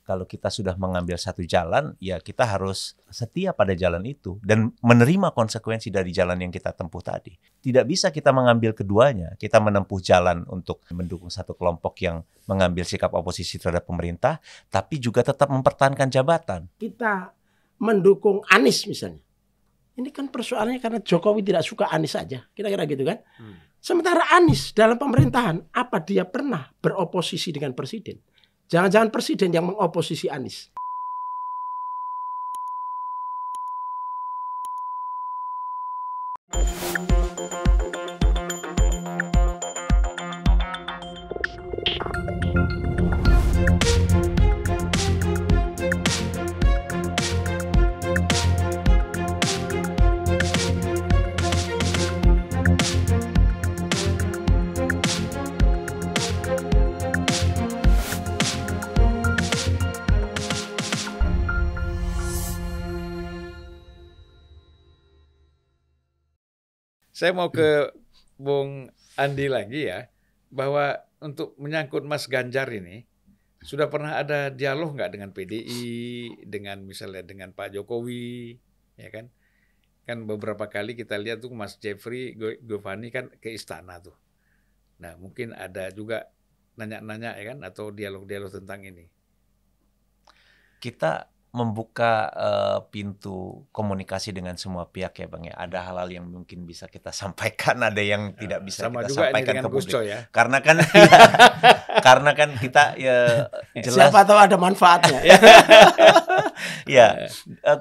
Kalau kita sudah mengambil satu jalan, ya kita harus setia pada jalan itu dan menerima konsekuensi dari jalan yang kita tempuh tadi. Tidak bisa kita mengambil keduanya. Kita menempuh jalan untuk mendukung satu kelompok yang mengambil sikap oposisi terhadap pemerintah, tapi juga tetap mempertahankan jabatan. Kita mendukung Anies misalnya. Ini kan persoalannya karena Jokowi tidak suka Anies saja. Kira-kira gitu kan. Sementara Anies dalam pemerintahan, apa dia pernah beroposisi dengan presiden? Jangan-jangan presiden yang mengoposisi Anies. Saya mau ke Bung Andi lagi ya, bahwa untuk menyangkut Mas Ganjar ini, sudah pernah ada dialog nggak dengan PDI, dengan misalnya dengan Pak Jokowi, ya kan? Kan beberapa kali kita lihat tuh Mas Jeffrey Giovanni kan ke istana tuh. Nah mungkin ada juga nanya-nanya ya kan, atau dialog-dialog tentang ini. Kita membuka pintu komunikasi dengan semua pihak ya Bang ya. Ada hal-hal yang mungkin bisa kita sampaikan, ada yang tidak bisa sama kita juga sampaikan dengan ke publik. Gus Coy ya. Karena kan karena kan kita ya jelas Siapa tahu ada manfaatnya. ya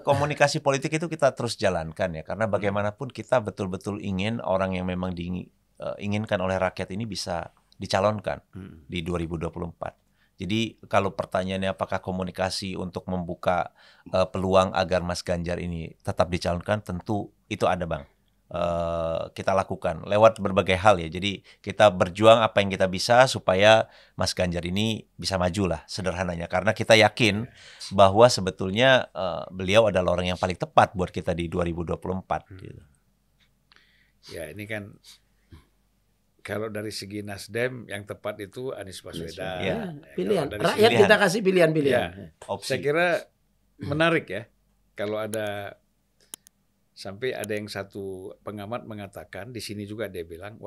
komunikasi politik itu kita terus jalankan ya, karena bagaimanapun kita betul-betul ingin orang yang memang diinginkan oleh rakyat ini bisa dicalonkan di 2024. Jadi kalau pertanyaannya apakah komunikasi untuk membuka peluang agar Mas Ganjar ini tetap dicalonkan, tentu itu ada Bang. Kita lakukan lewat berbagai hal ya. Jadi kita berjuang apa yang kita bisa supaya Mas Ganjar ini bisa maju lah sederhananya. Karena kita yakin bahwa sebetulnya beliau adalah orang yang paling tepat buat kita di 2024. Gitu. Ya ini kan kalau dari segi Nasdem yang tepat itu Anies Baswedan. Ya. Pilihan. Rakyat Rakyat kita kasih pilihan-pilihan. Ya. Saya kira menarik ya kalau ada sampai ada yang satu pengamat mengatakan di sini juga dia bilang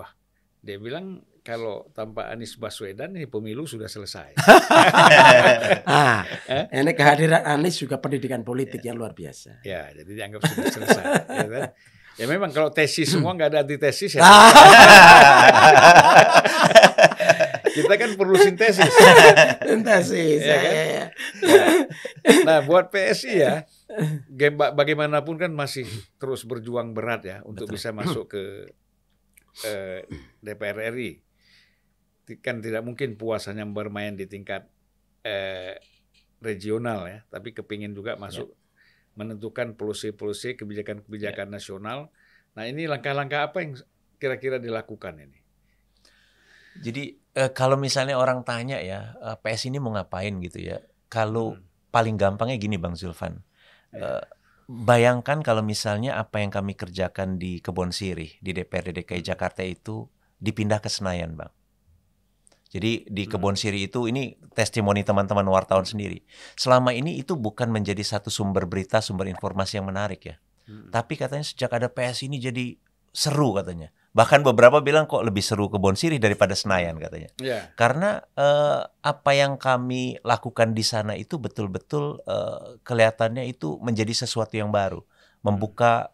kalau tanpa Anies Baswedan ini pemilu sudah selesai. Ini kehadiran Anies juga pendidikan politik yang luar biasa. Ya, jadi dianggap sudah selesai. Ya, kan? Ya memang kalau tesis semua nggak ada antitesis ya. Kita kan perlu sintesis. Sintesis. Ya, kan? Ya. Nah, buat PSI ya, bagaimanapun kan masih terus berjuang berat ya untuk bisa masuk ke DPR RI. Kan tidak mungkin puas hanya bermain di tingkat regional ya, tapi kepingin juga masuk menentukan polisi-polisi kebijakan-kebijakan nasional. Nah ini langkah-langkah apa yang kira-kira dilakukan ini? Jadi kalau misalnya orang tanya ya, PS ini mau ngapain gitu ya. Kalau paling gampangnya gini Bang Zulfan. Bayangkan kalau misalnya apa yang kami kerjakan di Kebon Sirih, di DPRD DKI Jakarta itu dipindah ke Senayan Bang. Jadi di Kebon Sirih itu ini testimoni teman-teman wartawan sendiri. Selama ini itu bukan menjadi satu sumber berita, sumber informasi yang menarik ya. Tapi katanya sejak ada PS ini jadi seru katanya. Bahkan beberapa bilang kok lebih seru Kebon Sirih daripada Senayan katanya. Yeah. Karena apa yang kami lakukan di sana itu betul-betul kelihatannya itu menjadi sesuatu yang baru. Membuka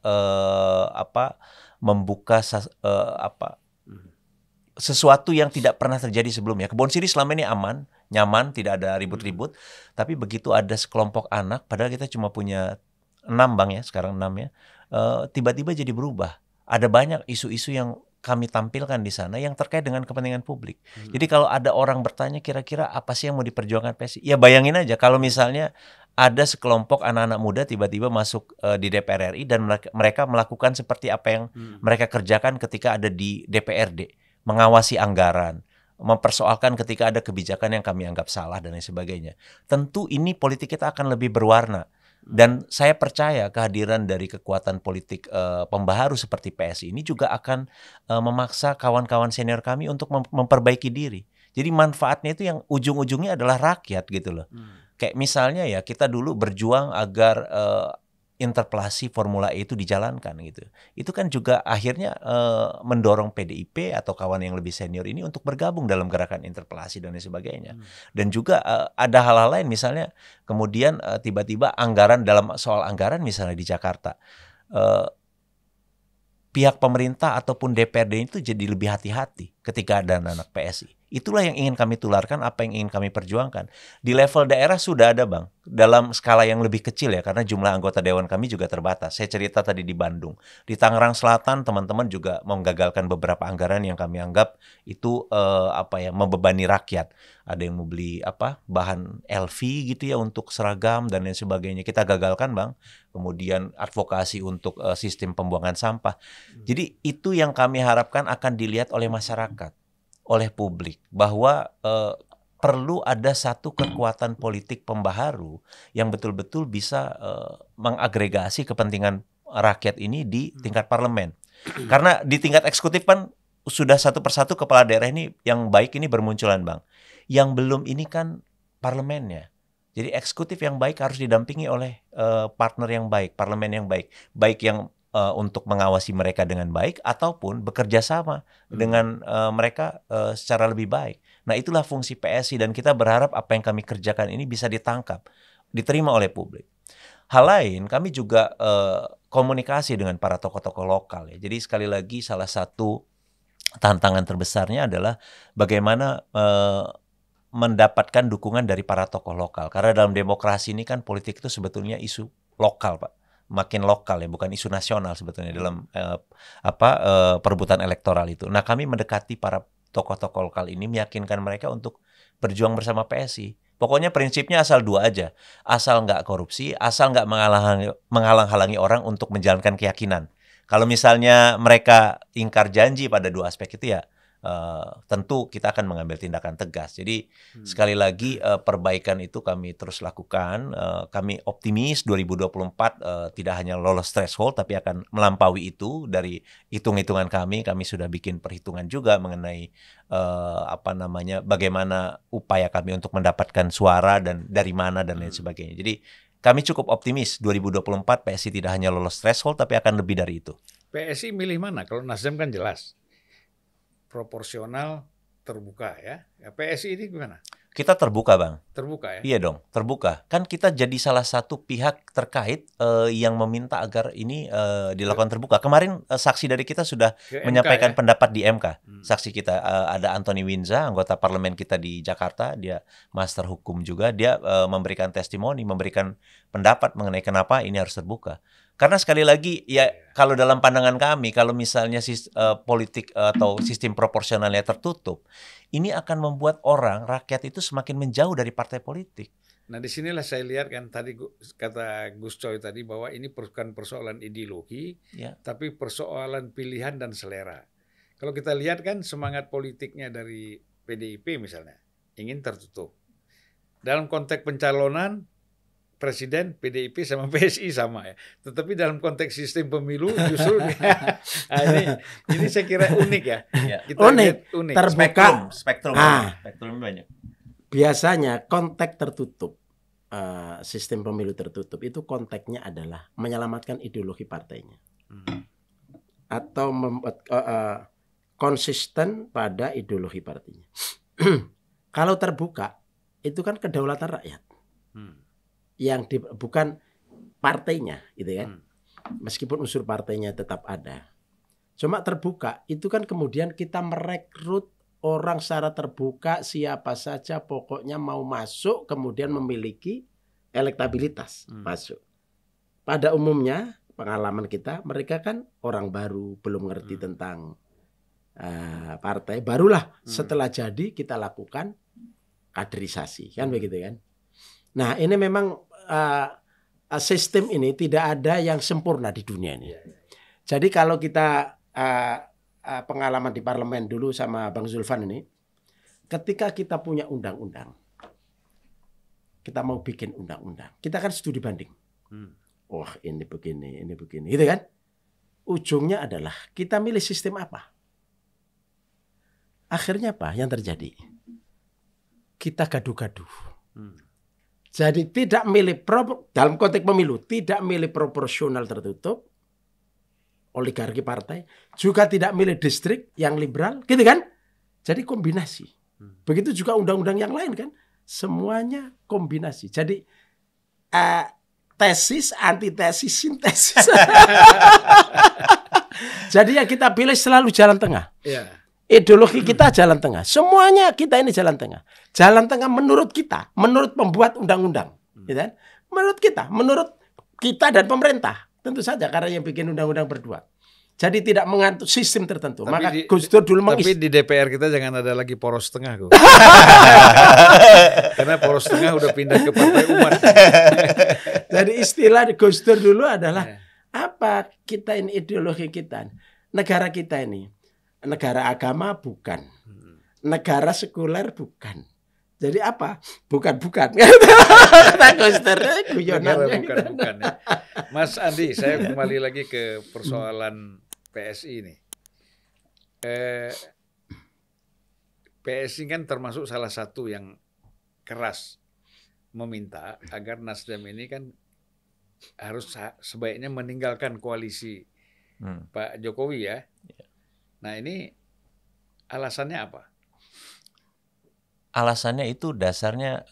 sesuatu yang tidak pernah terjadi sebelumnya. Kebon Sirih selama ini aman, nyaman, tidak ada ribut-ribut. Tapi begitu ada sekelompok anak, padahal kita cuma punya 6 Bang ya, sekarang 6 ya. Tiba-tiba jadi berubah. Ada banyak isu-isu yang kami tampilkan di sana yang terkait dengan kepentingan publik. Jadi kalau ada orang bertanya kira-kira apa sih yang mau diperjuangkan PSI? Ya bayangin aja kalau misalnya ada sekelompok anak-anak muda tiba-tiba masuk di DPR RI dan mereka melakukan seperti apa yang mereka kerjakan ketika ada di DPRD. Mengawasi anggaran, mempersoalkan ketika ada kebijakan yang kami anggap salah dan lain sebagainya. Tentu ini politik kita akan lebih berwarna. Dan saya percaya kehadiran dari kekuatan politik pembaharu seperti PSI ini juga akan memaksa kawan-kawan senior kami untuk memperbaiki diri. Jadi manfaatnya itu yang ujung-ujungnya adalah rakyat gitu loh. Kayak misalnya ya kita dulu berjuang agar interpelasi Formula E itu dijalankan gitu. Itu kan juga akhirnya mendorong PDIP atau kawan yang lebih senior ini untuk bergabung dalam gerakan interpelasi dan lain sebagainya. Dan juga ada hal-hal lain, misalnya kemudian tiba-tiba anggaran, dalam soal anggaran misalnya di Jakarta, pihak pemerintah ataupun DPRD itu jadi lebih hati-hati ketika ada anak PSI. Itulah yang ingin kami tularkan, apa yang ingin kami perjuangkan. Di level daerah sudah ada, Bang, dalam skala yang lebih kecil ya, karena jumlah anggota dewan kami juga terbatas. Saya cerita tadi di Bandung. Di Tangerang Selatan, teman-teman juga menggagalkan beberapa anggaran yang kami anggap itu membebani rakyat. Ada yang mau beli bahan LV gitu ya untuk seragam dan lain sebagainya. Kita gagalkan, Bang. Kemudian advokasi untuk sistem pembuangan sampah. Jadi itu yang kami harapkan akan dilihat oleh masyarakat, oleh publik, bahwa perlu ada satu kekuatan politik pembaharu yang betul-betul bisa mengagregasi kepentingan rakyat ini di tingkat parlemen. Karena di tingkat eksekutif kan sudah satu persatu kepala daerah ini yang baik ini bermunculan, Bang. Yang belum ini kan parlemennya. Jadi eksekutif yang baik harus didampingi oleh partner yang baik, parlemen yang baik. Baik yang untuk mengawasi mereka dengan baik ataupun bekerja sama dengan mereka secara lebih baik. Nah, itulah fungsi PSI dan kita berharap apa yang kami kerjakan ini bisa ditangkap, diterima oleh publik. Hal lain, kami juga komunikasi dengan para tokoh-tokoh lokal ya. Jadi sekali lagi salah satu tantangan terbesarnya adalah bagaimana mendapatkan dukungan dari para tokoh lokal. Karena dalam demokrasi ini kan politik itu sebetulnya isu lokal, Pak. Makin lokal ya, bukan isu nasional sebetulnya dalam perebutan elektoral itu. Nah, kami mendekati para tokoh-tokoh lokal ini, meyakinkan mereka untuk berjuang bersama PSI. Pokoknya prinsipnya asal dua aja, asal nggak korupsi, asal nggak menghalang-halangi orang untuk menjalankan keyakinan. Kalau misalnya mereka ingkar janji pada dua aspek itu ya, tentu kita akan mengambil tindakan tegas. Jadi sekali lagi perbaikan itu kami terus lakukan. Kami optimis 2024 tidak hanya lolos threshold tapi akan melampaui itu. Dari hitung-hitungan kami sudah bikin perhitungan juga mengenai bagaimana upaya kami untuk mendapatkan suara dan dari mana dan lain sebagainya. Jadi kami cukup optimis 2024 PSI tidak hanya lolos threshold tapi akan lebih dari itu. PSI milih mana? Kalau Nasdem kan jelas proporsional terbuka ya. PSI ini gimana? Kita terbuka, Bang. Terbuka ya? Iya dong, terbuka. Kan kita jadi salah satu pihak terkait yang meminta agar ini dilakukan terbuka. Kemarin saksi dari kita sudah menyampaikan pendapat di MK. Saksi kita ada Anthony Winza, anggota parlemen kita di Jakarta. Dia master hukum juga. Dia memberikan testimoni, memberikan pendapat mengenai kenapa ini harus terbuka. Karena sekali lagi ya, kalau dalam pandangan kami, kalau misalnya politik atau sistem proporsionalnya tertutup, ini akan membuat rakyat itu semakin menjauh dari partai politik. Nah, disinilah saya lihat kan tadi kata Gus Coy tadi bahwa ini bukan persoalan ideologi, tapi persoalan pilihan dan selera. Kalau kita lihat kan semangat politiknya dari PDIP misalnya, ingin tertutup. Dalam konteks pencalonan, Presiden, PDIP sama PSI sama ya. Tetapi dalam konteks sistem pemilu justru ini saya kira unik ya. Kita unik. Terbuka. Spektrum banyak. Biasanya konteks tertutup, sistem pemilu tertutup itu konteksnya adalah menyelamatkan ideologi partainya. Atau konsisten pada ideologi partainya. Kalau terbuka, itu kan kedaulatan rakyat. Yang bukan partainya gitu kan. Meskipun unsur partainya tetap ada. Cuma terbuka itu kan kemudian kita merekrut orang secara terbuka, siapa saja pokoknya mau masuk kemudian memiliki elektabilitas masuk. Pada umumnya pengalaman kita, mereka kan orang baru, belum ngerti tentang partai. Barulah setelah jadi kita lakukan kaderisasi kan begitu kan. Nah, ini memang sistem ini tidak ada yang sempurna di dunia ini. Jadi kalau kita pengalaman di parlemen dulu sama Bang Zulfan ini, ketika kita punya undang-undang, kita mau bikin undang-undang, kita kan studi banding. Wah, ini begini, gitu kan? Ujungnya adalah kita milih sistem apa? Akhirnya apa yang terjadi? Kita gaduh-gaduh. Jadi tidak milih dalam konteks pemilu, tidak milih proporsional tertutup, oligarki partai, juga tidak milih distrik yang liberal, gitu kan? Jadi kombinasi. Begitu juga undang-undang yang lain kan, semuanya kombinasi. Jadi tesis, antitesis, sintesis. Jadi yang kita pilih selalu jalan tengah. Ideologi kita jalan tengah. Semuanya kita ini jalan tengah. Jalan tengah menurut kita, menurut pembuat undang-undang. Gitu kan? Menurut kita dan pemerintah. Tentu saja karena yang bikin undang-undang berdua. Jadi tidak mengantuk sistem tertentu. Maka Gus Dur dulu Tapi di DPR kita jangan ada lagi poros tengah. Karena poros tengah udah pindah ke Partai Umat. Jadi istilah Gus Dur dulu adalah apa kita ini ideologi kita. Negara kita ini negara agama bukan, negara sekuler bukan. Jadi apa? Bukan. Bukan. Mas Andi, saya kembali lagi ke persoalan PSI ini. PSI kan termasuk salah satu yang keras meminta agar Nasdem ini kan harus sebaiknya meninggalkan koalisi Pak Jokowi ya. Nah ini alasannya apa? Alasannya itu dasarnya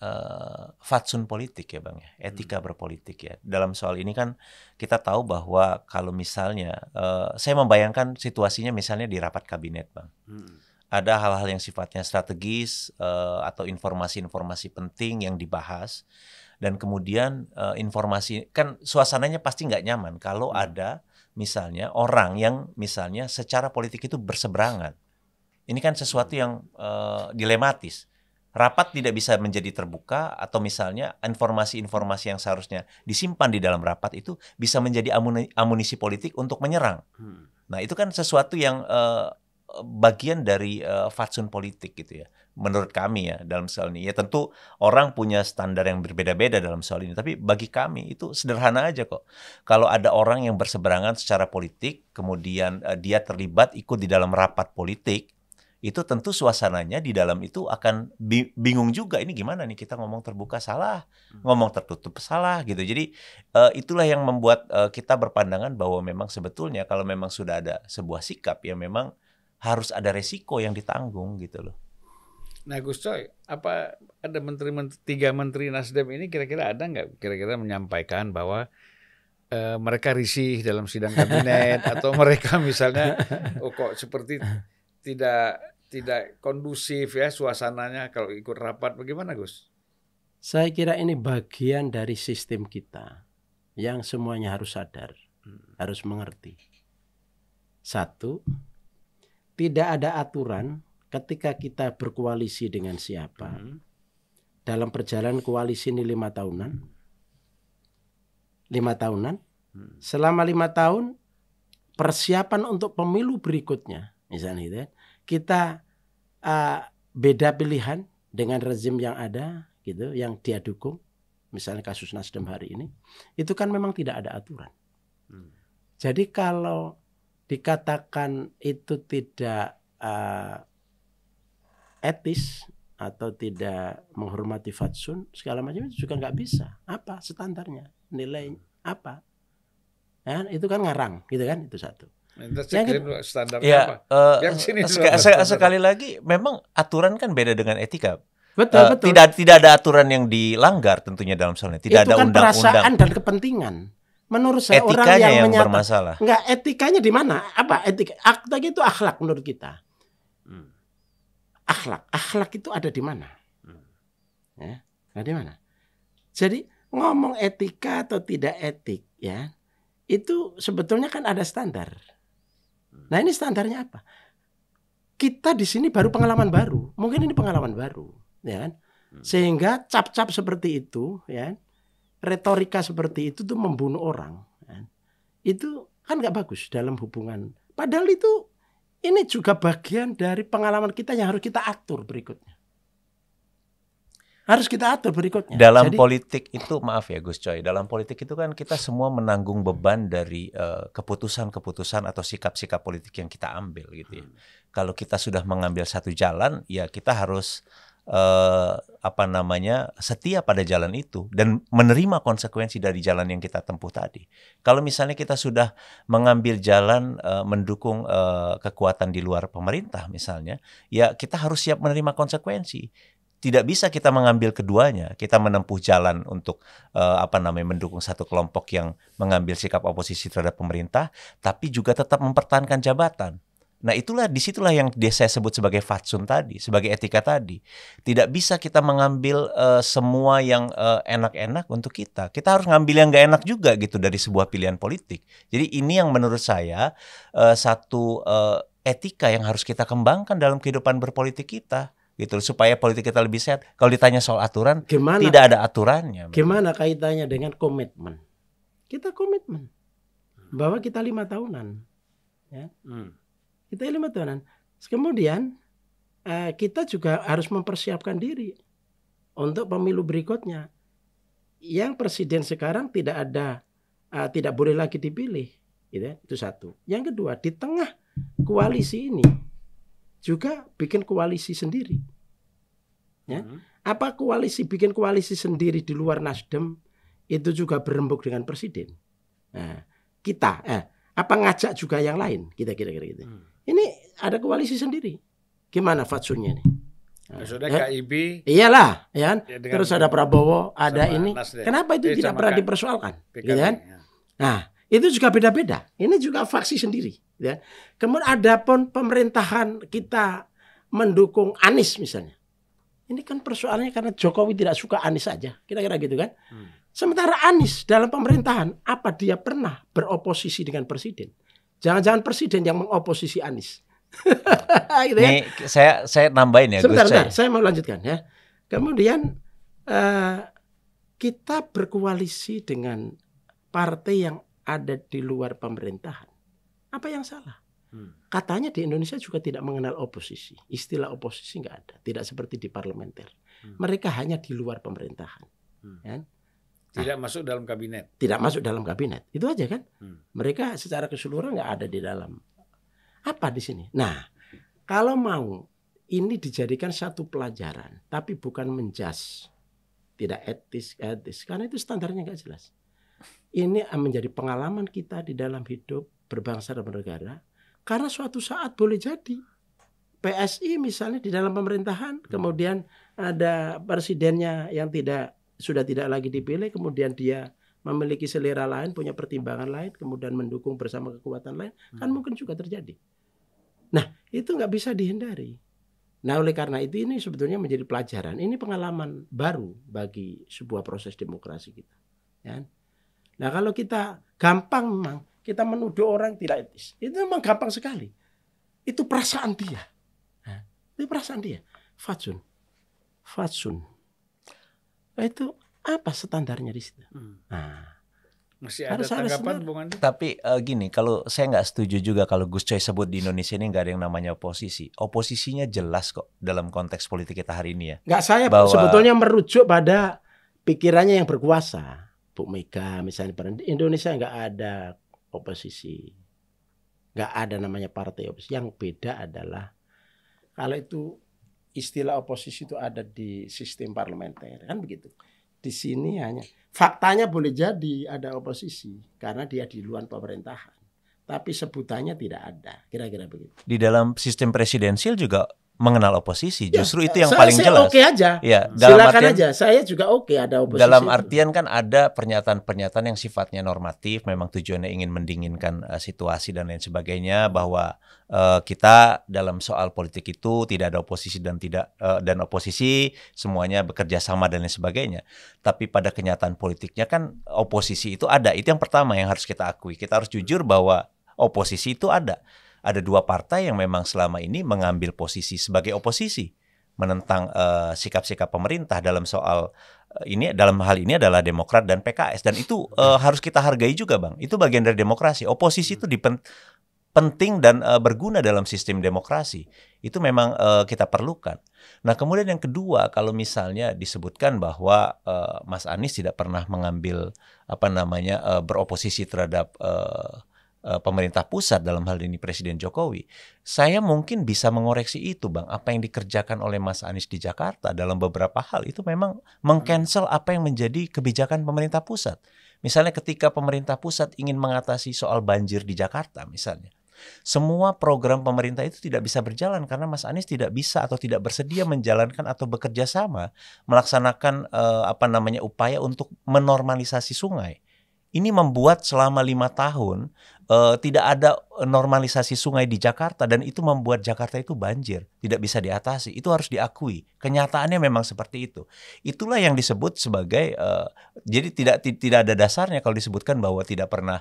fatsun politik ya Bang ya, etika berpolitik ya. Dalam soal ini kan kita tahu bahwa kalau misalnya, saya membayangkan situasinya misalnya di rapat kabinet Bang. Ada hal-hal yang sifatnya strategis atau informasi-informasi penting yang dibahas. Dan kemudian informasi, kan suasananya pasti nggak nyaman kalau ada misalnya orang yang misalnya secara politik itu berseberangan. Ini kan sesuatu yang dilematis. Rapat tidak bisa menjadi terbuka atau misalnya informasi-informasi yang seharusnya disimpan di dalam rapat itu bisa menjadi amunisi politik untuk menyerang. Nah itu kan sesuatu yang bagian dari fatsun politik gitu ya. Menurut kami ya dalam soal ini. Ya tentu orang punya standar yang berbeda-beda dalam soal ini. Tapi bagi kami itu sederhana aja kok. Kalau ada orang yang berseberangan secara politik, kemudian dia terlibat ikut di dalam rapat politik, itu tentu suasananya di dalam itu akan bingung juga. Ini gimana nih kita ngomong terbuka salah, ngomong tertutup salah gitu. Jadi itulah yang membuat kita berpandangan bahwa memang sebetulnya kalau memang sudah ada sebuah sikap ya memang harus ada resiko yang ditanggung gitu loh. Nah Gus Coy, apa ada tiga menteri Nasdem ini kira-kira ada nggak kira-kira menyampaikan bahwa mereka risih dalam sidang kabinet atau mereka misalnya kok seperti tidak kondusif ya suasananya kalau ikut rapat, bagaimana Gus? Saya kira ini bagian dari sistem kita yang semuanya harus sadar, harus mengerti. Satu, tidak ada aturan ketika kita berkoalisi dengan siapa. Dalam perjalanan koalisi ini 5 tahunan. 5 tahunan. Selama 5 tahun persiapan untuk pemilu berikutnya. Misalnya gitu, kita beda pilihan dengan rezim yang ada gitu, yang dia dukung. Misalnya kasus Nasdem hari ini. Itu kan memang tidak ada aturan. Jadi kalau dikatakan itu tidak etis atau tidak menghormati fatsun segala macam itu juga nggak bisa. Apa standarnya, nilai apa? Ya, itu kan ngarang, gitu kan, itu satu. Yang standarnya ya, apa? Yang sini sekali lagi, memang aturan kan beda dengan etika. Betul. Tidak ada aturan yang dilanggar tentunya dalam soalnya. Tidak itu ada kan undang-undang. Perasaan dan kepentingan. Menurut saya etikanya orang yang bermasalah. Enggak, etikanya di mana? Apa etika? Akta itu akhlak menurut kita. Akhlak itu ada di mana? Ya, ada di mana? Jadi ngomong etika atau tidak etik, ya, itu sebetulnya kan ada standar. Nah ini standarnya apa? Kita di sini baru pengalaman baru, mungkin ini pengalaman baru, ya kan? Sehingga cap-cap seperti itu, ya, retorika seperti itu tuh membunuh orang, ya. Itu kan nggak bagus dalam hubungan. Padahal itu ini juga bagian dari pengalaman kita yang harus kita atur berikutnya. Harus kita atur berikutnya. Dalam politik itu, maaf ya Gus Coy, dalam politik itu kan kita semua menanggung beban dari keputusan-keputusan atau sikap-sikap politik yang kita ambil gitu ya. Kalau kita sudah mengambil satu jalan, ya kita harus setia pada jalan itu dan menerima konsekuensi dari jalan yang kita tempuh tadi. Kalau misalnya kita sudah mengambil jalan mendukung kekuatan di luar pemerintah misalnya, ya kita harus siap menerima konsekuensi. Tidak bisa kita mengambil keduanya. Kita menempuh jalan untuk mendukung satu kelompok yang mengambil sikap oposisi terhadap pemerintah, tapi juga tetap mempertahankan jabatan. Nah, disitulah yang saya sebut sebagai fatsun tadi, sebagai etika tadi. Tidak bisa kita mengambil semua yang enak-enak untuk kita. Kita harus ngambil yang nggak enak juga gitu dari sebuah pilihan politik. Jadi ini yang menurut saya satu etika yang harus kita kembangkan dalam kehidupan berpolitik kita. Gitu, supaya politik kita lebih sehat. Kalau ditanya soal aturan, tidak ada aturannya. Gimana kaitannya dengan komitmen? Kita komitmen bahwa kita 5 tahunan, ya. Kita 5 tahunan. Kemudian kita juga harus mempersiapkan diri untuk pemilu berikutnya. Yang presiden sekarang tidak boleh lagi dipilih, gitu ya. Itu satu. Yang kedua, di tengah koalisi ini juga bikin koalisi sendiri. Ya. Apa bikin koalisi sendiri di luar Nasdem itu juga berembuk dengan presiden. Nah, kita apa ngajak juga yang lain, kita kira-kira gitu. Ini ada koalisi sendiri. Gimana fatsunnya nih? Maksudnya KIB. Iyalah, ya. Terus ada Prabowo, ada ini. Nasdem. Kenapa itu tidak pernah dipersoalkan? Gitu kan? Nah, itu juga beda-beda. Ini juga faksi sendiri. Ya. Kemudian ada pun pemerintahan kita mendukung Anies misalnya. Ini kan persoalannya karena Jokowi tidak suka Anies saja. Kira-kira gitu kan. Sementara Anies dalam pemerintahan, apa dia pernah beroposisi dengan presiden? Jangan-jangan presiden yang mengoposisi Anies. Gitu ya. Nih, saya nambahin ya. Sebentar, saya mau lanjutkan ya. Kemudian kita berkoalisi dengan partai yang ada di luar pemerintahan. Apa yang salah? Katanya di Indonesia juga tidak mengenal oposisi. Istilah oposisi nggak ada. Tidak seperti di parlementer. Mereka hanya di luar pemerintahan. Ya? Tidak masuk dalam kabinet. Tidak masuk dalam kabinet. Itu aja kan. Mereka secara keseluruhan nggak ada di dalam. Apa di sini? Nah, kalau mau ini dijadikan satu pelajaran, tapi bukan menjas, tidak etis, karena itu standarnya nggak jelas. Ini menjadi pengalaman kita di dalam hidup berbangsa dan bernegara. Karena suatu saat boleh jadi PSI misalnya di dalam pemerintahan, kemudian ada presidennya yang sudah tidak lagi dipilih, kemudian dia memiliki selera lain, punya pertimbangan lain, kemudian mendukung bersama kekuatan lain, kan mungkin juga terjadi. Nah, itu nggak bisa dihindari. Nah, oleh karena itu ini sebetulnya menjadi pelajaran. Ini pengalaman baru bagi sebuah proses demokrasi kita. Ya. Nah, kalau kita gampang memang kita menuduh orang tidak etis, itu memang gampang sekali. Itu perasaan dia. Nah, itu perasaan dia. Fatsun. Nah, itu apa standarnya di situ? Nah, masih ada tanggapan, Bung Andi? Tapi gini, kalau saya nggak setuju juga kalau Gus Coy sebut di Indonesia ini nggak ada yang namanya oposisi. Oposisinya jelas kok dalam konteks politik kita hari ini ya. Nggak, saya sebetulnya merujuk pada pikirannya yang berkuasa. Bu Mega misalnya, Indonesia nggak ada oposisi, nggak ada namanya partai oposisi. Yang beda adalah kalau itu istilah oposisi itu ada di sistem parlementer, kan begitu. Di sini hanya faktanya boleh jadi ada oposisi karena dia di luar pemerintahan, tapi sebutannya tidak ada. Kira-kira begitu. Di dalam sistem presidensial juga mengenal oposisi, justru itu yang paling jelas. Oke aja. Ya, silakan aja. Saya juga oke ada oposisi. Dalam artian kan ada pernyataan-pernyataan yang sifatnya normatif, memang tujuannya ingin mendinginkan situasi dan lain sebagainya, bahwa kita dalam soal politik itu tidak ada oposisi dan oposisi semuanya bekerja sama dan lain sebagainya. Tapi pada kenyataan politiknya kan oposisi itu ada. Itu yang pertama yang harus kita akui. Kita harus jujur bahwa oposisi itu ada. Ada dua partai yang memang selama ini mengambil posisi sebagai oposisi menentang sikap-sikap pemerintah dalam soal ini, dalam hal ini adalah Demokrat dan PKS, dan itu harus kita hargai juga, Bang. Itu bagian dari demokrasi. Oposisi itu penting dan berguna dalam sistem demokrasi. Itu memang kita perlukan. Nah, kemudian yang kedua, kalau misalnya disebutkan bahwa Mas Anies tidak pernah mengambil beroposisi terhadap pemerintah pusat dalam hal ini Presiden Jokowi, saya mungkin bisa mengoreksi itu, Bang. Apa yang dikerjakan oleh Mas Anies di Jakarta dalam beberapa hal itu memang meng-cancel apa yang menjadi kebijakan pemerintah pusat. Misalnya ketika pemerintah pusat ingin mengatasi soal banjir di Jakarta misalnya, semua program pemerintah itu tidak bisa berjalan karena Mas Anies tidak bisa atau tidak bersedia menjalankan atau bekerja sama melaksanakan upaya untuk menormalisasi sungai. Ini membuat selama 5 tahun tidak ada normalisasi sungai di Jakarta dan itu membuat Jakarta itu banjir, tidak bisa diatasi. Itu harus diakui. Kenyataannya memang seperti itu. Itulah yang disebut sebagai jadi tidak ada dasarnya kalau disebutkan bahwa tidak pernah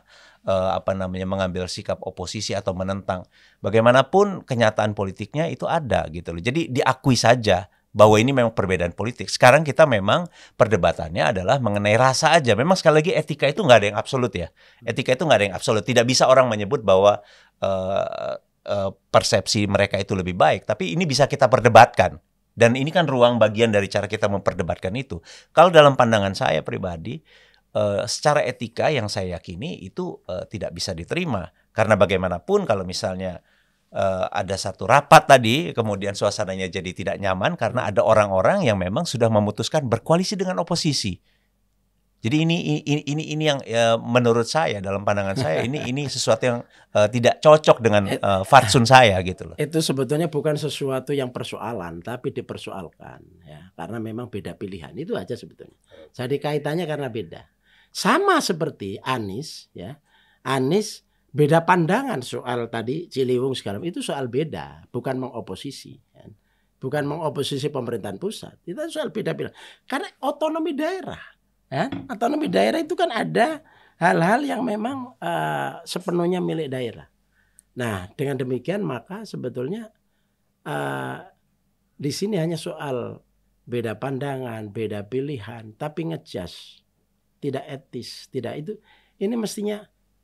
mengambil sikap oposisi atau menentang. Bagaimanapun kenyataan politiknya itu ada gitu loh. Jadi diakui saja bahwa ini memang perbedaan politik. Sekarang kita memang perdebatannya adalah mengenai rasa aja. Memang sekali lagi etika itu nggak ada yang absolut ya. Etika itu nggak ada yang absolut. Tidak bisa orang menyebut bahwa persepsi mereka itu lebih baik. Tapi ini bisa kita perdebatkan. Dan ini kan ruang bagian dari cara kita memperdebatkan itu. Kalau dalam pandangan saya pribadi, secara etika yang saya yakini itu tidak bisa diterima. Karena bagaimanapun kalau misalnya ada satu rapat tadi, kemudian suasananya jadi tidak nyaman karena ada orang-orang yang memang sudah memutuskan berkoalisi dengan oposisi. Jadi ini yang menurut saya dalam pandangan saya ini sesuatu yang tidak cocok dengan fatsun saya gitu loh. Itu sebetulnya bukan sesuatu yang persoalan, tapi dipersoalkan ya, karena memang beda pilihan. Itu aja sebetulnya. Jadi kaitannya karena beda. Sama seperti Anies ya. Anies beda pandangan soal tadi Ciliwung segala itu soal beda, bukan mengoposisi kan? Bukan mengoposisi pemerintahan pusat. Itu soal beda pilihan. Karena otonomi daerah kan? Otonomi daerah itu kan ada hal-hal yang memang sepenuhnya milik daerah. Nah, dengan demikian maka sebetulnya di sini hanya soal beda pandangan, beda pilihan, tapi ngejas, tidak etis, tidak itu. Ini mestinya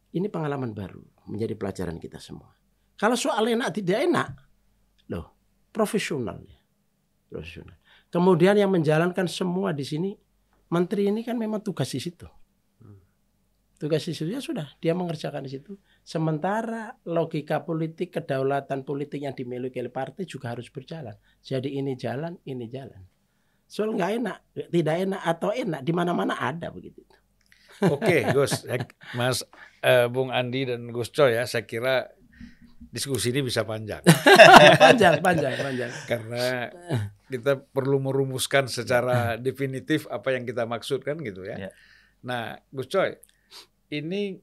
ini pengalaman baru, menjadi pelajaran kita semua. Kalau soal enak tidak enak, loh, profesional. Kemudian yang menjalankan semua di sini, menteri ini kan memang tugas di situ. Tugas di situ ya sudah, dia mengerjakan di situ. Sementara logika politik, kedaulatan politik yang dimiliki oleh partai juga harus berjalan. Jadi ini jalan, ini jalan. Soal nggak enak, tidak enak atau enak, di mana-mana ada begitu. Oke, Gus, Mas Bung Andi dan Gus Coy ya, saya kira diskusi ini bisa panjang. panjang. Karena kita perlu merumuskan secara definitif apa yang kita maksudkan gitu ya. Nah, Gus Coy, ini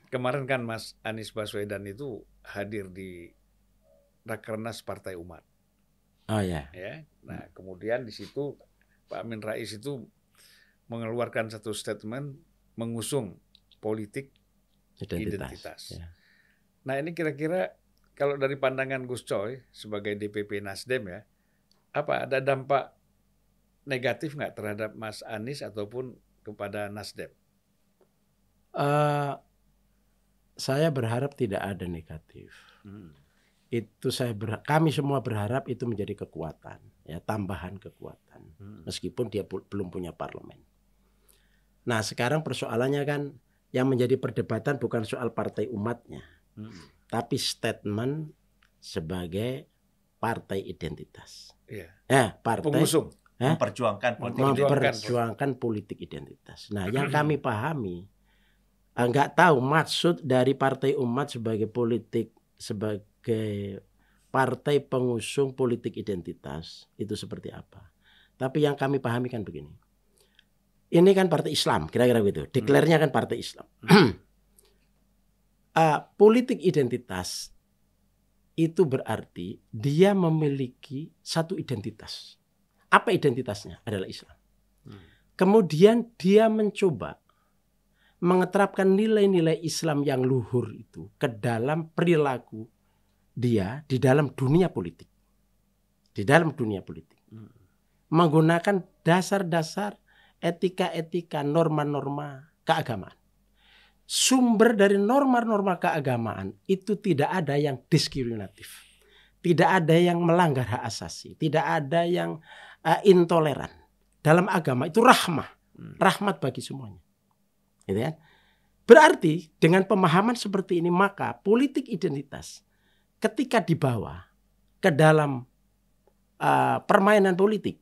kemarin kan Mas Anies Baswedan itu hadir di Rakernas Partai Umat. Oh ya. Nah, kemudian di situ Pak Amin Rais itu mengeluarkan satu statement mengusung politik identitas. Ya. Nah ini kira-kira kalau dari pandangan Gus Coy sebagai DPP Nasdem ya, apa ada dampak negatif nggak terhadap Mas Anies ataupun kepada Nasdem? Saya berharap tidak ada negatif. Itu kami semua berharap itu menjadi kekuatan, ya tambahan kekuatan, meskipun dia belum punya parlemen. Nah sekarang persoalannya kan yang menjadi perdebatan bukan soal partai umatnya, tapi statement sebagai partai identitas. Partai pengusung, memperjuangkan politik identitas. Nah yang kami pahami, nggak tahu maksud dari partai umat sebagai partai pengusung politik identitas itu seperti apa. Tapi yang kami pahami kan begini. Ini kan partai Islam, kira-kira begitu. Deklarnya kan partai Islam. Politik identitas itu berarti dia memiliki satu identitas. Apa identitasnya? Adalah Islam. Kemudian dia mencoba mengeterapkan nilai-nilai Islam yang luhur itu ke dalam perilaku dia di dalam dunia politik. Di dalam dunia politik. Menggunakan dasar-dasar etika-etika, norma-norma keagamaan. Sumber dari norma-norma keagamaan itu tidak ada yang diskriminatif. Tidak ada yang melanggar hak asasi. Tidak ada yang intoleran. Dalam agama itu rahmat bagi semuanya. Gitu kan? Berarti dengan pemahaman seperti ini maka politik identitas ketika dibawa ke dalam permainan politik,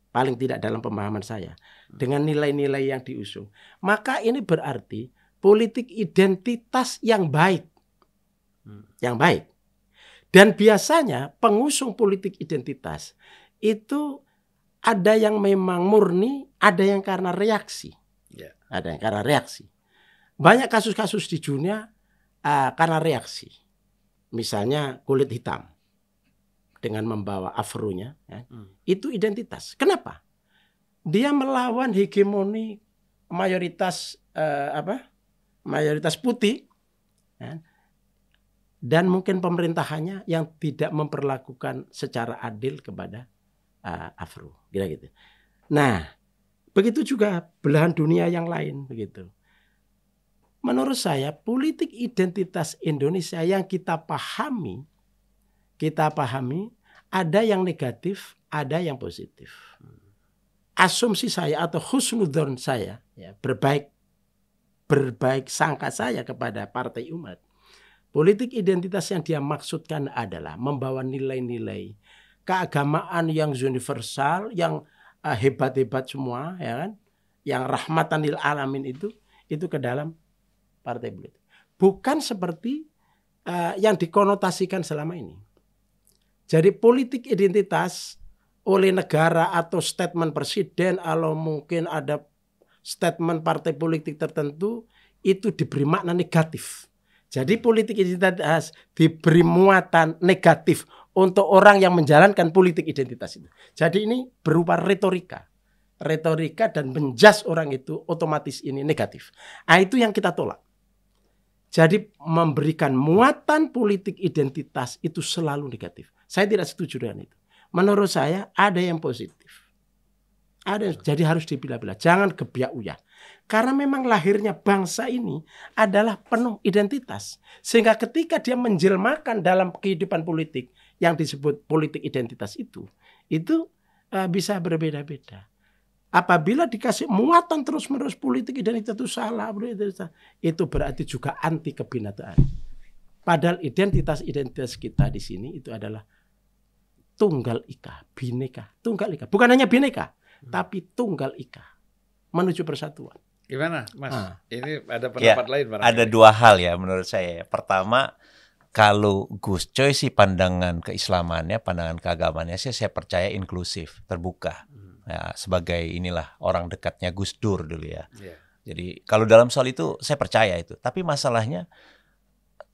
paling tidak dalam pemahaman saya, dengan nilai-nilai yang diusung, maka ini berarti politik identitas yang baik. Yang baik. Dan biasanya pengusung politik identitas itu ada yang memang murni, ada yang karena reaksi. Ada yang karena reaksi. Banyak kasus-kasus di dunia karena reaksi. Misalnya kulit hitam dengan membawa afronya, ya, itu identitas. Kenapa? Dia melawan hegemoni mayoritas mayoritas putih, ya, dan mungkin pemerintahannya yang tidak memperlakukan secara adil kepada afro, kira gitu. Nah, begitu juga belahan dunia yang lain begitu. Menurut saya politik identitas Indonesia yang kita pahami ada yang negatif, ada yang positif. Asumsi saya atau husnudzon saya, ya, berbaik sangka saya kepada Partai Umat. Politik identitas yang dia maksudkan adalah membawa nilai-nilai keagamaan yang universal, yang hebat-hebat semua, ya kan, yang rahmatan lil alamin itu ke dalam partai politik. Bukan seperti yang dikonotasikan selama ini. Jadi politik identitas oleh negara atau statement presiden, atau mungkin ada statement partai politik tertentu itu diberi makna negatif. Jadi politik identitas diberi muatan negatif untuk orang yang menjalankan politik identitas itu. Jadi ini berupa retorika dan menjas orang itu otomatis ini negatif. Nah, itu yang kita tolak. Jadi memberikan muatan politik identitas itu selalu negatif. Saya tidak setuju dengan itu. Menurut saya ada yang positif. Jadi harus dipilah-pilah. Jangan gebiak-uyah. Karena memang lahirnya bangsa ini adalah penuh identitas. Sehingga ketika dia menjelmakan dalam kehidupan politik yang disebut politik identitas itu bisa berbeda-beda. Apabila dikasih muatan terus-menerus politik identitas itu salah, itu berarti juga anti kebinataan. Padahal identitas kita di sini itu adalah tunggal ika, bineka, tunggal ika. Bukan hanya bineka, tapi tunggal ika menuju persatuan. Gimana, Mas? Ini ada pendapat lain barangkali. Ada dua hal ya menurut saya. Pertama, kalau Gus Coy sih pandangan keislamannya, pandangan keagamaannya sih saya percaya inklusif, terbuka. Ya, sebagai inilah orang dekatnya Gus Dur dulu ya. Jadi kalau dalam soal itu saya percaya itu. Tapi masalahnya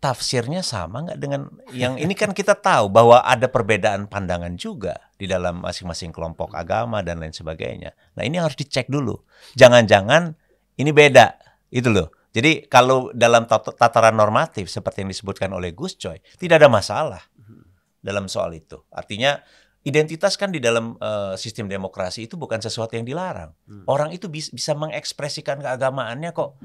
tafsirnya sama nggak dengan yang ini, kan kita tahu bahwa ada perbedaan pandangan juga di dalam masing-masing kelompok agama dan lain sebagainya. Nah, ini harus dicek dulu. Jangan-jangan ini beda, itu loh. Jadi kalau dalam tataran normatif seperti yang disebutkan oleh Gus Coy, tidak ada masalah dalam soal itu. Artinya identitas kan di dalam sistem demokrasi itu bukan sesuatu yang dilarang. Orang itu bisa mengekspresikan keagamaannya kok.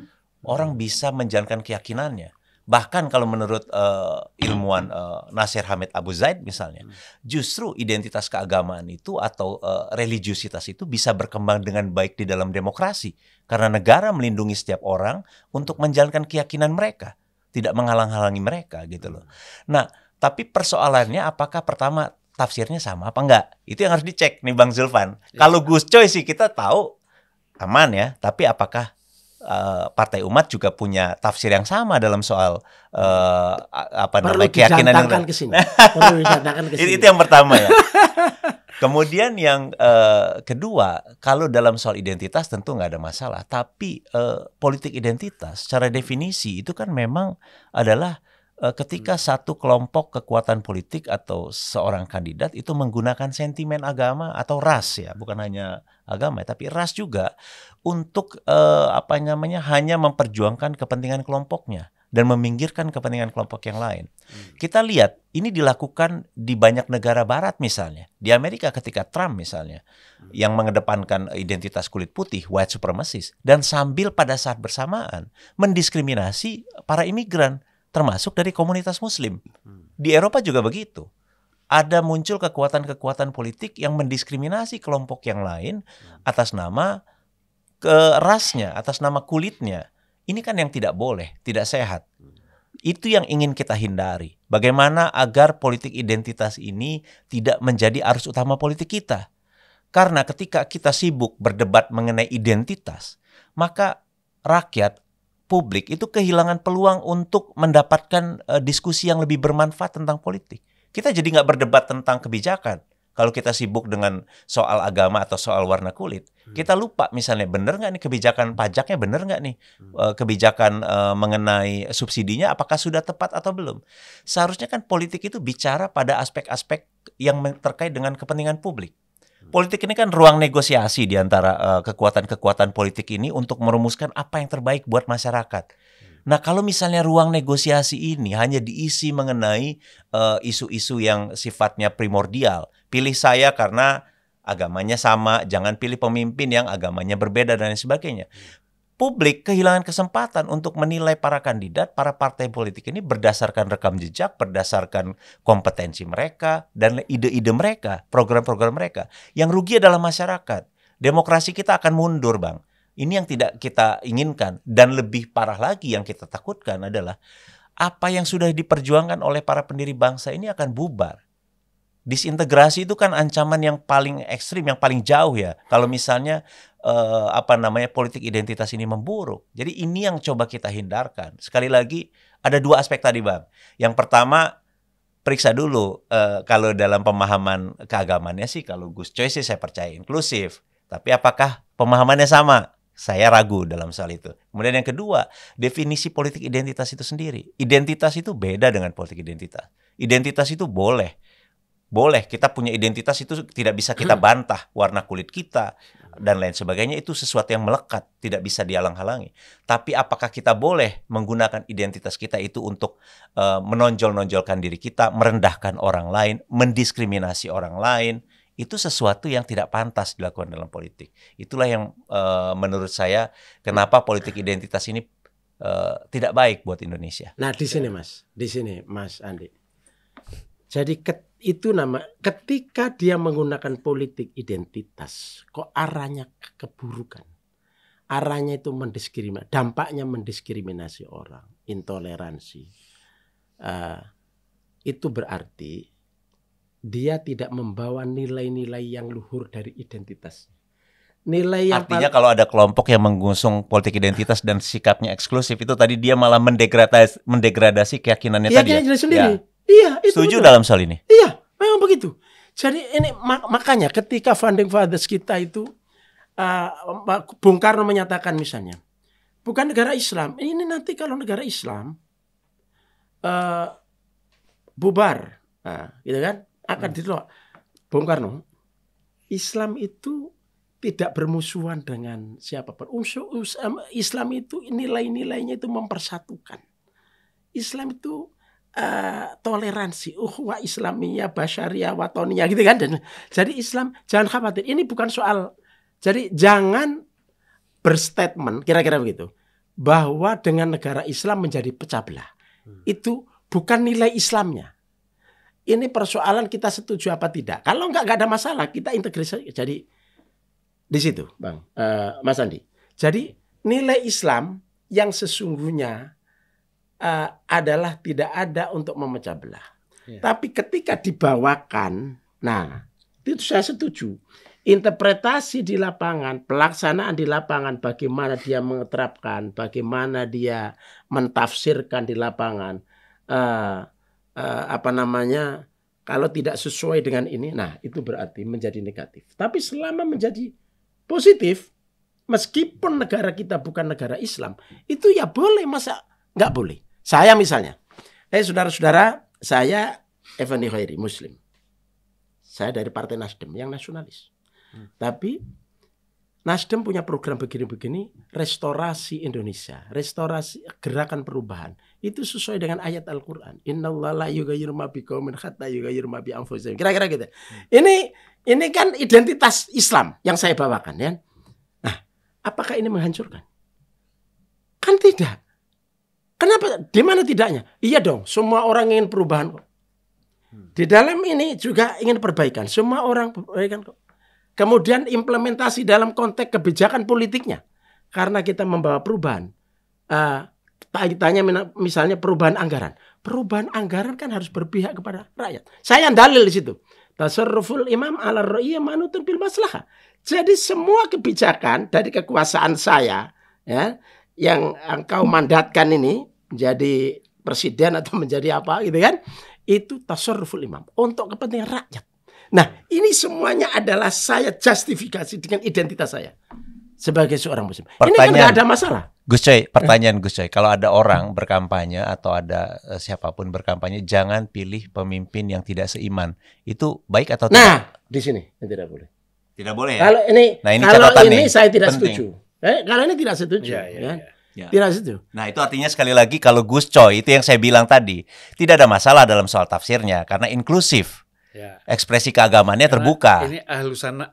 Orang bisa menjalankan keyakinannya. Bahkan kalau menurut ilmuwan Nasir Hamid Abu Zaid misalnya, justru identitas keagamaan itu atau religiusitas itu bisa berkembang dengan baik di dalam demokrasi. Karena negara melindungi setiap orang untuk menjalankan keyakinan mereka. Tidak menghalang-halangi mereka gitu loh. Nah, tapi persoalannya apakah pertama tafsirnya sama apa enggak? Itu yang harus dicek nih Bang Zulfan. Kalau Gus Coy sih kita tahu aman ya, tapi apakah Partai Umat juga punya tafsir yang sama dalam soal keyakinan yang perlu didatangkan ke sini. Itu yang pertama ya. Kemudian yang kedua, kalau dalam soal identitas tentu nggak ada masalah. Tapi politik identitas secara definisi itu kan memang adalah ketika satu kelompok kekuatan politik atau seorang kandidat itu menggunakan sentimen agama atau ras ya, bukan hanya agama tapi ras juga untuk hanya memperjuangkan kepentingan kelompoknya dan meminggirkan kepentingan kelompok yang lain. Kita lihat ini dilakukan di banyak negara barat misalnya. Di Amerika ketika Trump misalnya yang mengedepankan identitas kulit putih, white supremacist, dan sambil pada saat bersamaan mendiskriminasi para imigran termasuk dari komunitas muslim. Di Eropa juga begitu. Ada muncul kekuatan-kekuatan politik yang mendiskriminasi kelompok yang lain atas nama rasnya, atas nama kulitnya. Ini kan yang tidak boleh, tidak sehat. Itu yang ingin kita hindari. Bagaimana agar politik identitas ini tidak menjadi arus utama politik kita. Karena ketika kita sibuk berdebat mengenai identitas, maka rakyat, publik itu kehilangan peluang untuk mendapatkan diskusi yang lebih bermanfaat tentang politik. Kita jadi nggak berdebat tentang kebijakan. Kalau kita sibuk dengan soal agama atau soal warna kulit, kita lupa misalnya benar nggak nih kebijakan pajaknya, benar nggak nih kebijakan mengenai subsidinya apakah sudah tepat atau belum. Seharusnya kan politik itu bicara pada aspek-aspek yang terkait dengan kepentingan publik. Politik ini kan ruang negosiasi di antara kekuatan-kekuatan politik ini untuk merumuskan apa yang terbaik buat masyarakat. Nah, kalau misalnya ruang negosiasi ini hanya diisi mengenai isu-isu yang sifatnya primordial, pilih saya karena agamanya sama, jangan pilih pemimpin yang agamanya berbeda dan lain sebagainya. Publik kehilangan kesempatan untuk menilai para kandidat, para partai politik ini berdasarkan rekam jejak, berdasarkan kompetensi mereka, dan ide-ide mereka, program-program mereka. Yang rugi adalah masyarakat. Demokrasi kita akan mundur, Bang. Ini yang tidak kita inginkan. Dan lebih parah lagi yang kita takutkan adalah apa yang sudah diperjuangkan oleh para pendiri bangsa ini akan bubar. Disintegrasi itu kan ancaman yang paling ekstrim, yang paling jauh ya. Kalau misalnya politik identitas ini memburuk. Jadi ini yang coba kita hindarkan. Sekali lagi ada dua aspek tadi, Bang. Yang pertama, periksa dulu kalau dalam pemahaman keagamannya sih, kalau Gus Coy sih saya percaya inklusif. Tapi apakah pemahamannya sama? Saya ragu dalam soal itu. Kemudian yang kedua, definisi politik identitas itu sendiri. Identitas itu beda dengan politik identitas. Identitas itu boleh kita punya identitas, itu tidak bisa kita bantah. Warna kulit kita dan lain sebagainya itu sesuatu yang melekat, tidak bisa dihalang-halangi. Tapi apakah kita boleh menggunakan identitas kita itu untuk menonjol-nonjolkan diri kita, merendahkan orang lain, mendiskriminasi orang lain? Itu sesuatu yang tidak pantas dilakukan dalam politik. Itulah yang menurut saya kenapa politik identitas ini tidak baik buat Indonesia. Nah, di sini Mas Andi. Jadi ketika dia menggunakan politik identitas, kok arahnya keburukan. Arahnya itu mendiskriminasi, dampaknya mendiskriminasi orang, intoleransi. Itu berarti dia tidak membawa nilai-nilai yang luhur dari identitas. Nilai yang artinya kalau ada kelompok yang mengusung politik identitas dan sikapnya eksklusif, itu tadi dia malah mendegradasi keyakinannya tadi. Keyakinan sendiri. Ya. Iya, itu setuju betul. Dalam soal ini. Iya, memang begitu. Jadi ini makanya ketika founding fathers kita itu Bung Karno menyatakan misalnya, bukan negara Islam. Ini nanti kalau negara Islam bubar, gitu kan, akan ditolak. Bung Karno, Islam itu tidak bermusuhan dengan siapapun. Islam itu nilai-nilainya itu mempersatukan. Islam itu toleransi, ukhuwah Islamiyah, basyariah, watoniyah, gitu kan. Jadi Islam jangan khawatir. Ini bukan soal. Jadi jangan berstatement kira-kira begitu bahwa dengan negara Islam menjadi pecah belah. Itu bukan nilai Islamnya. Ini persoalan kita setuju apa tidak. Kalau nggak ada masalah, kita integrasi. Jadi di situ, Bang, Mas Andi. Jadi nilai Islam yang sesungguhnya adalah tidak ada untuk memecah belah. Ya. Tapi ketika dibawakan, nah itu saya setuju. Interpretasi di lapangan, pelaksanaan di lapangan, bagaimana dia menerapkan, bagaimana dia mentafsirkan di lapangan, kalau tidak sesuai dengan ini, nah itu berarti menjadi negatif. Tapi selama menjadi positif, meskipun negara kita bukan negara Islam, itu ya boleh, masa nggak boleh? Saya misalnya, saudara-saudara, saya Effendi Khairi, Muslim. Saya dari Partai Nasdem yang nasionalis. Tapi Nasdem punya program begini-begini, restorasi Indonesia, restorasi gerakan perubahan. Itu sesuai dengan ayat Al-Quran. Innallaha la yughayyiru ma biqaumin hatta yughayyiru ma bi anfusihim. Kira-kira gitu. Ini kan identitas Islam yang saya bawakan, ya. Nah, apakah ini menghancurkan? Kan tidak. Kenapa? Di mana tidaknya? Iya dong, semua orang ingin perubahan kok. Di dalam ini juga ingin perbaikan. Semua orang perbaikan kok. Kemudian implementasi dalam konteks kebijakan politiknya. karena kita membawa perubahan. Tanya misalnya perubahan anggaran. Perubahan anggaran kan harus berpihak kepada rakyat. Saya dalil di situ. Tasarruful imam ala ra'iyah manutun bil maslahah. Jadi semua kebijakan dari kekuasaan saya, ya, yang engkau mandatkan ini menjadi presiden atau menjadi apa gitu kan, itu tasarruful imam untuk kepentingan rakyat. Nah, ini semuanya adalah saya justifikasi dengan identitas saya sebagai seorang muslim. Ini kan nggak ada masalah. Gus Coy, pertanyaan Gus Coy, kalau ada orang berkampanye atau ada siapapun berkampanye, jangan pilih pemimpin yang tidak seiman. Itu baik atau tidak? Nah, di sini tidak boleh. Tidak boleh ya? Kalau ini, nah, ini kalau catatan ini nih, saya tidak penting. setuju. Kalau ini tidak setuju. Ya. Tidak setuju. Nah, itu artinya sekali lagi kalau Gus Coy, itu yang saya bilang tadi, tidak ada masalah dalam soal tafsirnya karena inklusif. Ya. Ekspresi keagamannya terbuka. Ini ahlus sunnah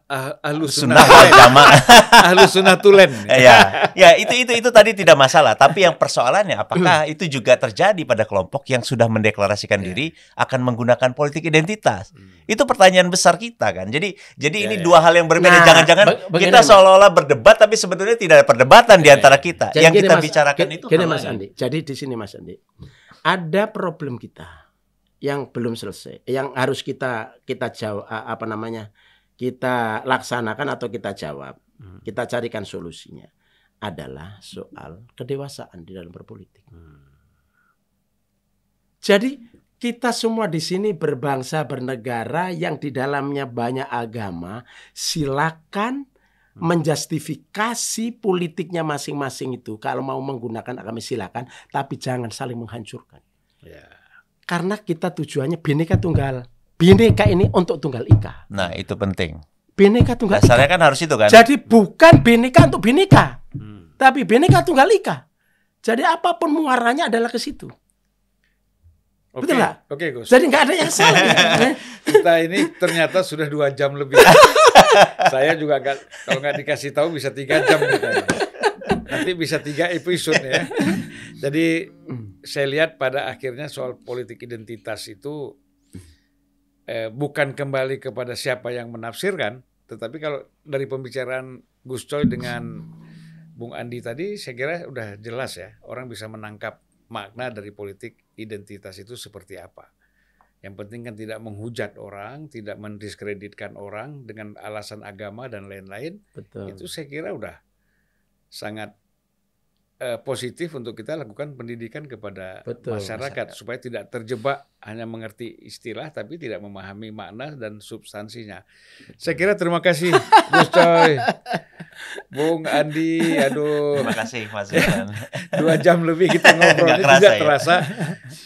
wal jamaah. Ahlus sunnah tulen. Ya, itu tadi tidak masalah. Tapi yang persoalannya apakah itu juga terjadi pada kelompok yang sudah mendeklarasikan diri akan menggunakan politik identitas? Itu pertanyaan besar kita kan. Jadi ini dua hal yang berbeda. Nah, Jangan-jangan kita seolah-olah berdebat tapi sebetulnya tidak ada perdebatan di antara kita. Jadi yang kita bicarakan itu gini Mas Andi. Jadi di sini Mas Andi, ada problem kita yang belum selesai, yang harus kita jawab, kita laksanakan atau kita jawab, kita carikan solusinya, adalah soal kedewasaan di dalam berpolitik. Jadi kita semua di sini berbangsa bernegara yang di dalamnya banyak agama, silakan menjustifikasi politiknya masing-masing itu. Kalau mau menggunakan agama silakan, tapi jangan saling menghancurkan. Karena kita tujuannya Bhinneka Tunggal. Bhinneka ini untuk Tunggal Ika. Nah, itu penting. Bhinneka Tunggal Ika. Dasarnya kan harus itu kan. Jadi bukan Bhinneka untuk Bhinneka. Tapi Bhinneka Tunggal Ika. Jadi apapun muaranya adalah ke situ. Betul nggak? Oke, Gus. Jadi nggak ada yang salah. Kita ini ternyata sudah 2 jam lebih. Saya juga kalau nggak dikasih tahu bisa 3 jam kita ya. Nanti bisa 3 episode ya. Jadi saya lihat pada akhirnya soal politik identitas itu bukan kembali kepada siapa yang menafsirkan, tetapi kalau dari pembicaraan Gus Coy dengan Bung Andi tadi, saya kira udah jelas ya, orang bisa menangkap makna dari politik identitas itu seperti apa. Yang penting kan tidak menghujat orang, tidak mendiskreditkan orang dengan alasan agama dan lain-lain. Betul. Itu saya kira udah sangat positif untuk kita lakukan pendidikan kepada masyarakat supaya tidak terjebak hanya mengerti istilah tapi tidak memahami makna dan substansinya. Saya kira terima kasih Gus Coy, Bung Andi, aduh. Terima kasih Mas Zenan. 2 jam lebih kita ngobrol ini juga terasa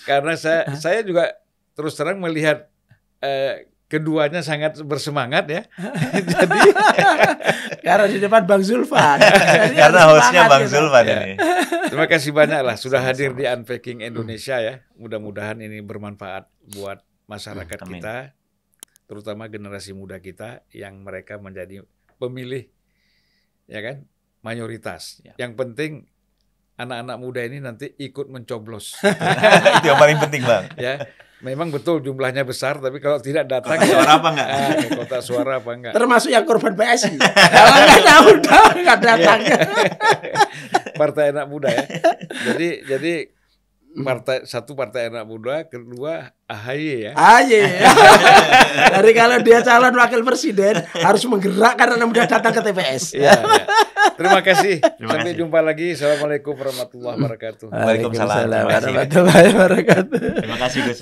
karena saya juga terus terang melihat keduanya sangat bersemangat ya. Jadi karena di depan Bang Zulfan. Karena hostnya Bang Zulfan ini. Terima kasih banyak lah sudah hadir di Unpacking Indonesia ya. Mudah-mudahan ini bermanfaat buat masyarakat kita, terutama generasi muda kita yang mereka menjadi pemilih, ya kan, mayoritas. Yang penting anak-anak muda ini nanti ikut mencoblos. Itu yang paling penting Bang. Ya. Memang betul jumlahnya besar, tapi kalau tidak datang suara apa enggak? Kotak suara apa enggak? Termasuk yang korban PSI. Kalau nggak datang. Partai anak muda ya. Jadi partai anak muda, kedua AHY ya. AHY. Dari kalau dia calon wakil presiden harus menggerakkan anak muda datang ke TPS. Iya. Terima kasih. Sampai jumpa lagi. Assalamualaikum warahmatullahi wabarakatuh. Waalaikumsalam warahmatullahi wabarakatuh. Terima kasih Gus.